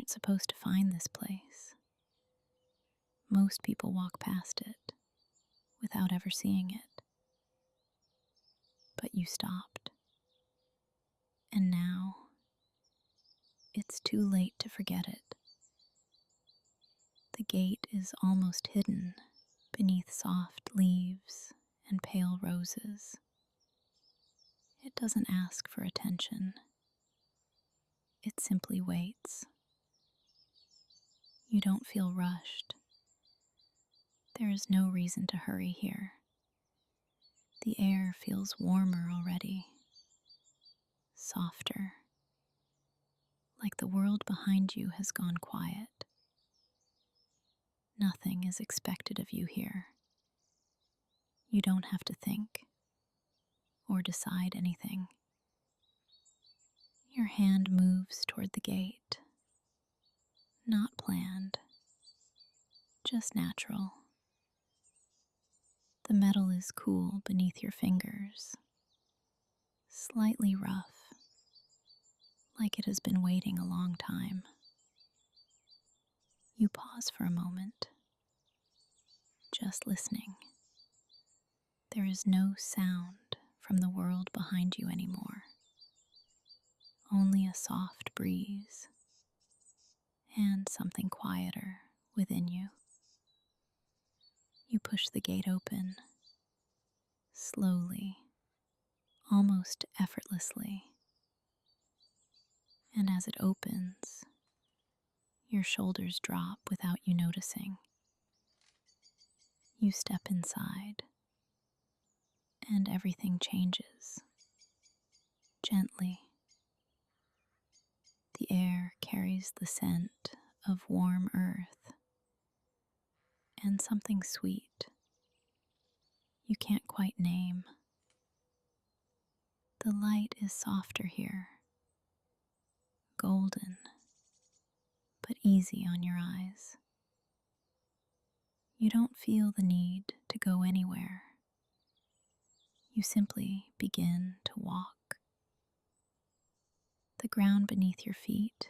aren't supposed to find this place. Most people walk past it without ever seeing it. But you stopped. And now it's too late to forget it. The gate is almost hidden beneath soft leaves and pale roses. It doesn't ask for attention. It simply waits. You don't feel rushed. There is no reason to hurry here. The air feels warmer already, softer, like the world behind you has gone quiet. Nothing is expected of you here. You don't have to think or decide anything. Your hand moves toward the gate, not planned, just natural. The metal is cool beneath your fingers, slightly rough, like it has been waiting a long time. You pause for a moment, just listening. There is no sound from the world behind you anymore, only a soft breeze and something quieter within you. You push the gate open, slowly, almost effortlessly, and as it opens, your shoulders drop without you noticing. You step inside, and everything changes. Gently, the air carries the scent of warm earth and something sweet you can't quite name. The light is softer here, golden, but easy on your eyes. You don't feel the need to go anywhere. You simply begin to walk. The ground beneath your feet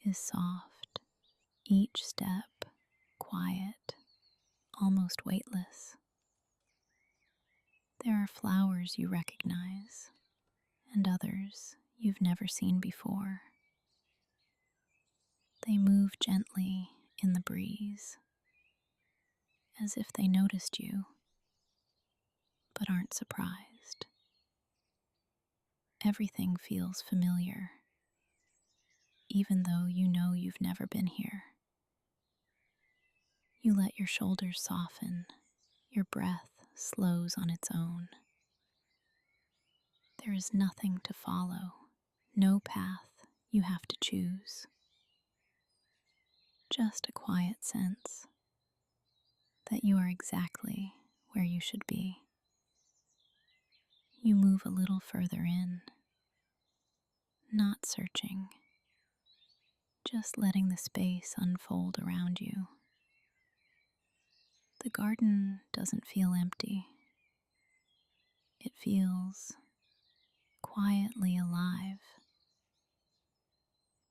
is soft, each step quiet, almost weightless. There are flowers you recognize, and others you've never seen before. They move gently in the breeze, as if they noticed you, but aren't surprised. Everything feels familiar, even though you know you've never been here. You let your shoulders soften, your breath slows on its own. There is nothing to follow, no path you have to choose. Just a quiet sense that you are exactly where you should be. You move a little further in, not searching, just letting the space unfold around you. The garden doesn't feel empty. It feels quietly alive.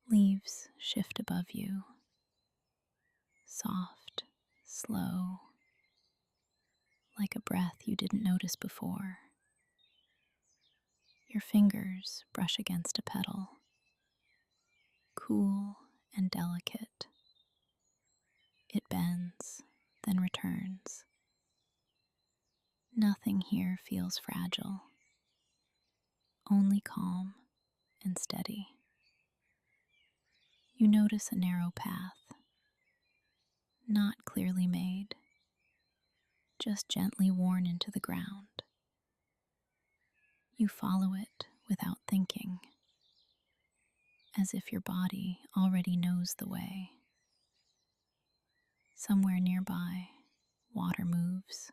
Leaves shift above you, soft, slow, like a breath you didn't notice before. Your fingers brush against a petal, cool and delicate. It bends, then returns. Nothing here feels fragile, only calm and steady. You notice a narrow path, not clearly made, just gently worn into the ground. You follow it without thinking, as if your body already knows the way. Somewhere nearby, water moves.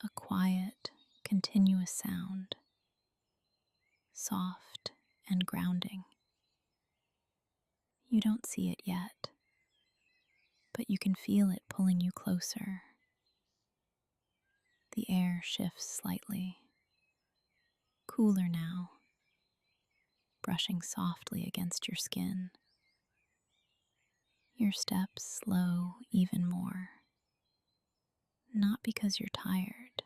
A quiet, continuous sound, soft and grounding. You don't see it yet, but you can feel it pulling you closer. The air shifts slightly, cooler now, brushing softly against your skin. Your steps slow even more, not because you're tired,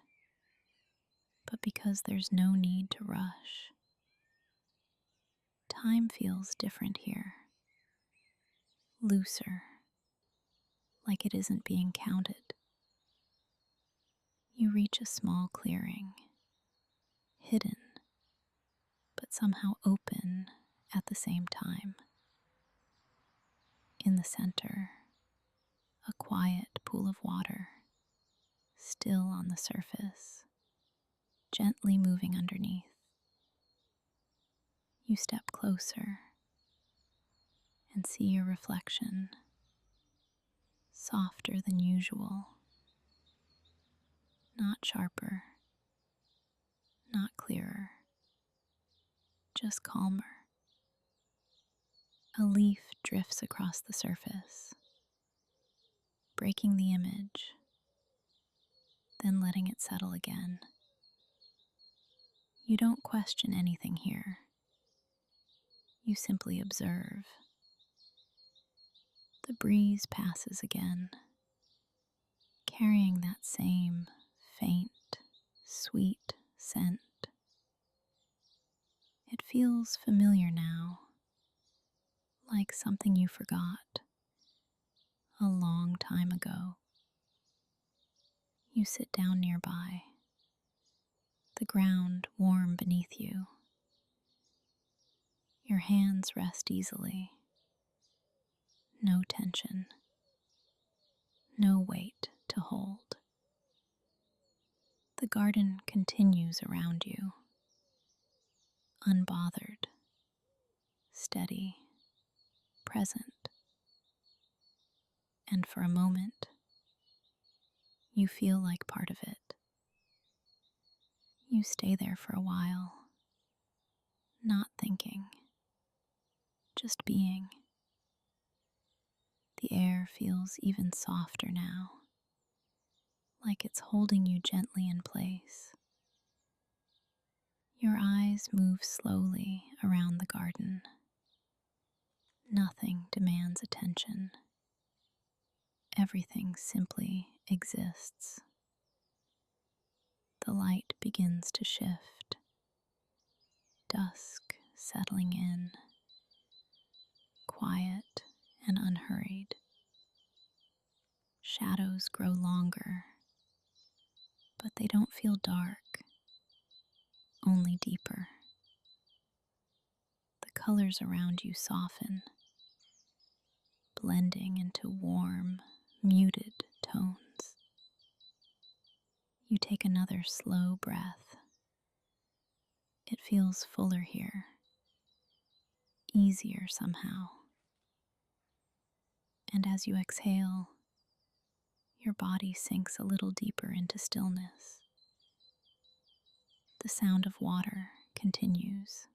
but because there's no need to rush. Time feels different here, looser, like it isn't being counted. You reach a small clearing, hidden, but somehow open at the same time. In the center, a quiet pool of water, still on the surface, gently moving underneath. You step closer and see your reflection, softer than usual, not sharper, not clearer, just calmer. A leaf drifts across the surface, breaking the image, then letting it settle again. You don't question anything here. You simply observe. The breeze passes again, carrying that same faint, sweet scent. It feels familiar now, like something you forgot a long time ago. You sit down nearby, the ground warm beneath you. Your hands rest easily. No tension, no weight to hold. The garden continues around you, unbothered, steady, present. And for a moment, you feel like part of it. You stay there for a while, not thinking, just being. The air feels even softer now, like it's holding you gently in place. Your eyes move slowly around the garden. Nothing demands attention. Everything simply exists. The light begins to shift, dusk settling in, quiet and unhurried. Shadows grow longer, but they don't feel dark, only deeper. The colors around you soften, blending into warm, muted tones. You take another slow breath. It feels fuller here, easier somehow. And as you exhale, your body sinks a little deeper into stillness. The sound of water continues,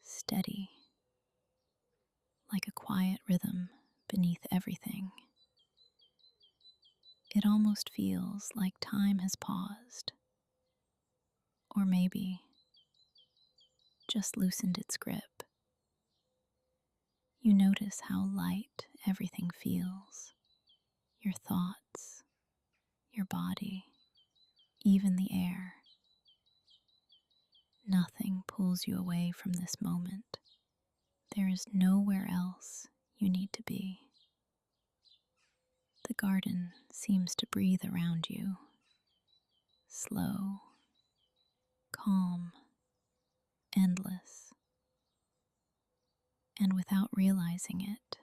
steady, like a quiet rhythm beneath everything. It almost feels like time has paused, or maybe just loosened its grip. You notice how light everything feels, your thoughts, your body, even the air. Nothing pulls you away from this moment. There is nowhere else you need to be. The garden seems to breathe around you, slow, calm, endless. And without realizing it,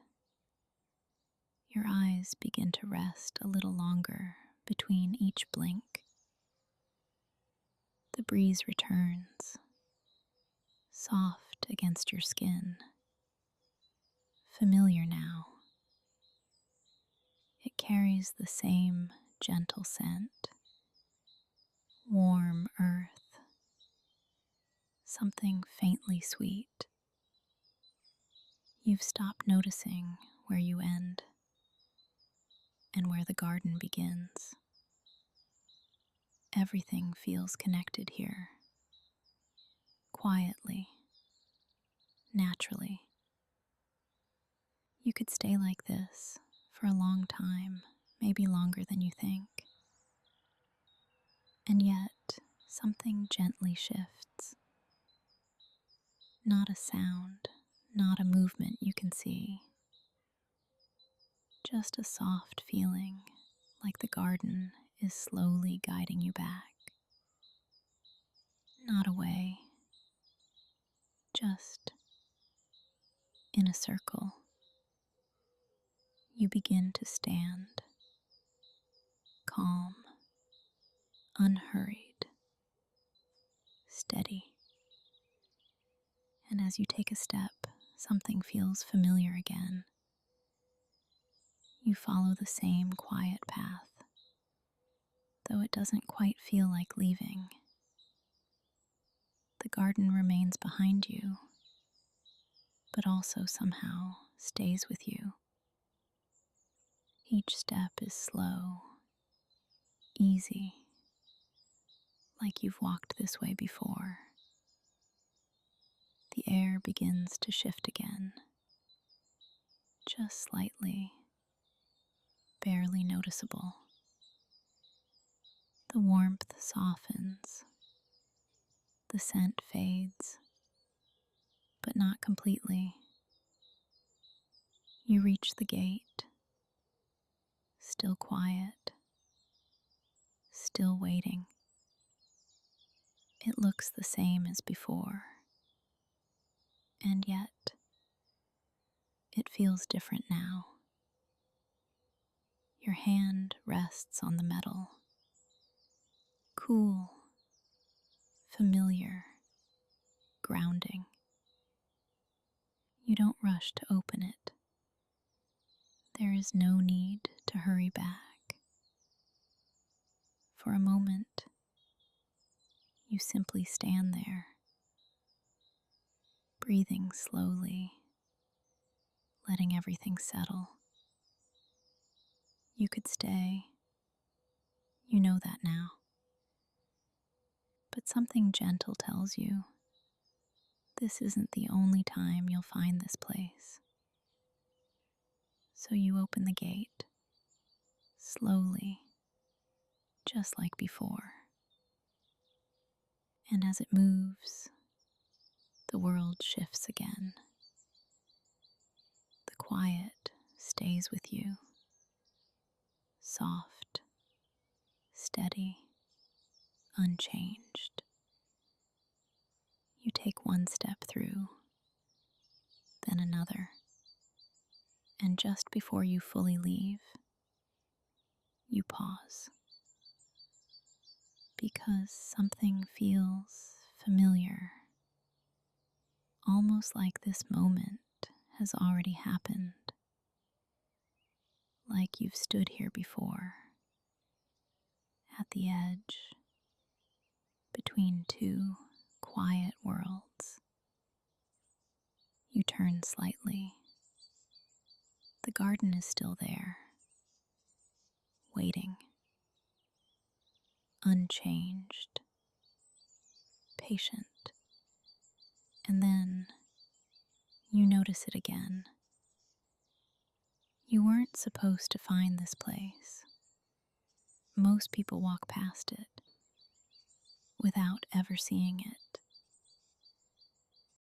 your eyes begin to rest a little longer between each blink. The breeze returns, soft against your skin, familiar now. It carries the same gentle scent, warm earth, something faintly sweet. You've stopped noticing where you end and where the garden begins. Everything feels connected here, quietly, naturally. You could stay like this for a long time, maybe longer than you think. And yet, something gently shifts. Not a sound, not a movement you can see. Just a soft feeling, like the garden is slowly guiding you back. Not away, just in a circle. You begin to stand, calm, unhurried, steady. And as you take a step, something feels familiar again. You follow the same quiet path, though it doesn't quite feel like leaving. The garden remains behind you, but also somehow stays with you. Each step is slow, easy, like you've walked this way before. The air begins to shift again, just slightly, barely noticeable. The warmth softens, the scent fades, but not completely. You reach the gate, still quiet, still waiting. It looks the same as before, and yet it feels different now. Your hand rests on the metal, cool, familiar, grounding. You don't rush to open it. There is no need to hurry back. For a moment, you simply stand there, breathing slowly, letting everything settle. You could stay, you know that now. But something gentle tells you this isn't the only time you'll find this place. So you open the gate, slowly, just like before. And as it moves, the world shifts again. The quiet stays with you, soft, steady, unchanged. You take one step through, then another, and just before you fully leave, you pause. Because something feels familiar, almost like this moment has already happened, like you've stood here before, at the edge, between two quiet worlds. You turn slightly. The garden is still there, waiting, unchanged, patient. And then you notice it again. You weren't supposed to find this place. Most people walk past it without ever seeing it.